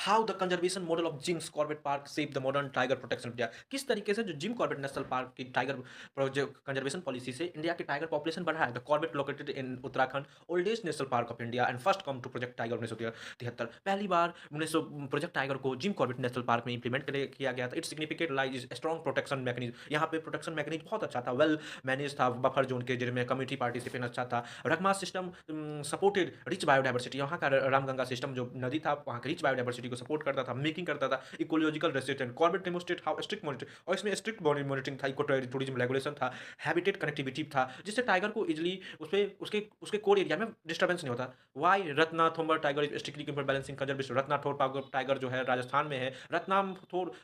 How the conservation model of Jim Corbett park shape the modern tiger protection India. किस तरीके से जो Jim Corbett national park की tiger project conservation policy से India की tiger population बढ़ा है। The Corbett located in Uttarakhand, oldest national park of India and first come to project tiger 1973। पहली बार 1900 प्रोजेक्ट टाइगर को जिम कॉर्बेट नेशनल पार्क में implement किया गया था। It's significant lies strong protection mechanism. यहाँ पे प्रोटेक्शन मैकेनिज्म बहुत अच्छा था, वेल मैनेज था, बफर जोन के जिनमें कम्युनिटी पार्टिसिपेशन अच्छा था। रकमा सिस्टम सपोर्टेड रिच बायोडाइवर्सिटी। यहाँ का रामगंगा सिस्टम जो नदी था वहाँ की रिच बायोडाइवर्सिटी को सपोर्ट करता था, मेकिंग करता था ecological resistant. Corbett demonstrate how strict monitoring, और इसमें स्ट्रिक्ट मॉनिटरिंग था, इको टूरिज्म रेगुलेशन था, हैबिटेट कनेक्टिविटी था, जिससे टाइगर को इजिली उसपे उसके उसके कोर एरिया में डिस्टर्बेंस नहीं होता। Why Ranthambore tiger is strictly balancing conservation. Ranthambore tiger जो है राजस्थान में है। रत्नाथोर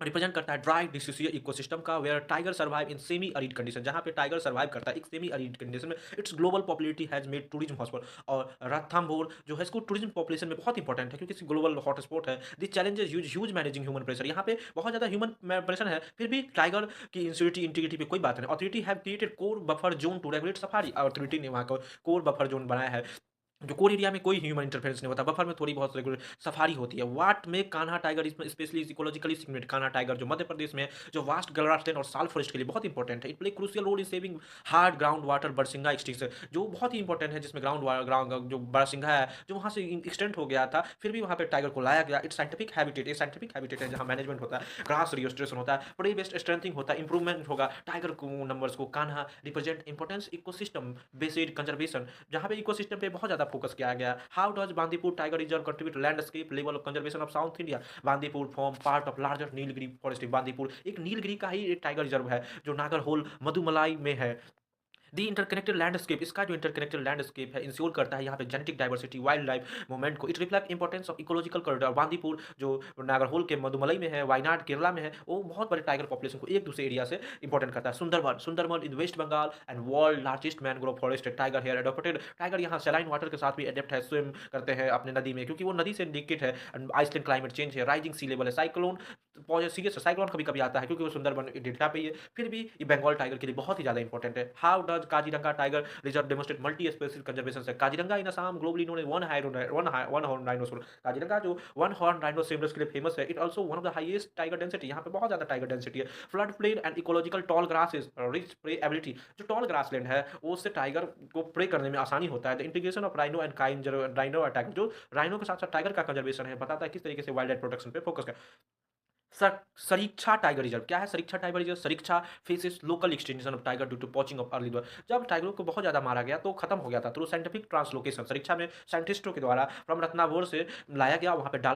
रिप्रेजेंट करता है ड्राई डिसीसिया इकोसिस्टम का, where tiger survive in semi arid condition. जहाँ पे टाइगर सर्वाइव करता है एक सेमी अरिड कंडीशन में। Its global popularity has made tourism hotspot. और राथाम्बोर जो है इसको टूरिज्म पॉपुलेशन में बहुत इंपॉर्टेंट है, क्योंकि ग्लोबल हॉटस्पॉट है। This challenges huge managing human pressure. यहाँ पे बहुत ज़्यादा ह्यूमन प्रेशर है, फिर भी टाइगर की इंसिक्योरिटी इंटीग्रिटी पे कोई बात नहीं। Authority have created core buffer zone to regulate safari. Authority ने वहाँ का कोर बफर जोन बनाया है, जो कोर एरिया में कोई ह्यूमन इंटरफेरेंस नहीं होता, बफर में थोड़ी बहुत रेगुलर सफारी होती है। वाट में Kanha tiger specially ecologically significant. Kanha tiger जो मध्य प्रदेश में है, जो वास्ट ग्रासलैंड और साल फॉरेस्ट के लिए बहुत इंपॉर्टेंट है। It play crucial role in saving hard ground water barasingha extinction, जो बहुत ही इंपॉर्टेंट है, जिसमें ग्राउंड जो बरसिंगा है जो वहाँ से एक्सटेंड हो गया था, फिर भी वहाँ पे टाइगर को लाया गया। इट्स साइंटिफिक हैबिटेट, एक साइंटिफिक हैबिटेट है जहाँ मैनेजमेंट होता है, ग्रास रिस्टोरेशन होता है, प्रे बेस्ड स्ट्रेंथिंग होता है, इंप्रूवमेंट होगा टाइगर को नंबर्स को। Kanha represent importance ecosystem based conservation, जहाँ पे इकोसिस्टम पे बहुत ज़्यादा फोकस किया गया। How does Bandipur tiger reserve contribute landscape level of conservation of south India. Bandipur form part of larger Nilgiri forest. Bandipur एक नीलगिरी का ही एक टाइगर रिजर्व है, जो नागरहोल मधुमलाई में है। दी इंटरकनेक्टेड लैंडस्केप, इसका जो इंटरकनेक्टेड लैंडस्केप है इंश्योर करता है यहाँ पे genetic diversity, wild life movement को। It reflect importance of ecological corridor. Bandipur जो नागरहोल के मधुमलई में है, वायनाड केरला में है, वो बहुत बड़े टाइगर पॉपुलेशन को एक दूसरे एरिया से इंपॉर्टेंट करता है। Sundarban, Sundarban in West Bengal and world largest mangrove forest. Tiger here adopted. Tiger यहाँ सैलाइन वाटर के साथ भी एडेप्ट है, स्विम करते हैं अपने नदी में, क्योंकि वो नदी से लिक्विड है। आइसलैंड क्लाइमेट चेंज है, राइजिंग सी लेवल है, साइक्लोन सीरियस साइक्लोन कभी कभी आता है, क्योंकि वो सुंदरबन डेल्टा पे ही है, फिर भी ये बंगाल टाइगर के लिए बहुत ही ज़्यादा इंपॉर्टेंट है। How does Kaziranga tiger reserve demonstrate multi species conservation से। Kaziranga in Assam globally known as one horn rhinoceros. Kaziranga जो वन हॉर्न राइनोसेरस के लिए फेमस है। It also one of the highest tiger density, यहाँ पे बहुत ज़्यादा टाइगर डेंसिटी है। Flood plain and ecological tall grasses, rich prey ability. जो टॉल ग्रासलैंड है वो उससे टाइगर को प्रे करने में आसानी होता है। The integration of rhino and kine, rhino attack, जो राइनो के साथ साथ टाइगर का कंजर्वेशन है, बताता है किस तरीके से वाइल्ड लाइफ प्रोटेक्शन पे फोकस कर। सरीक्षा टाइगर रिजर्व क्या है? Sariska tiger reserve, Sariska faces local extension of tiger due to poaching of early bird. जब टाइगरों को बहुत ज़्यादा मारा गया तो खत्म हो गया था थ्रू साइंटिफिक ट्रांसलोकेशन। सरीक्षा में साइंटिस्टों के द्वारा फ्रॉम रत्नावोर से लाया गया, वहाँ पे डाला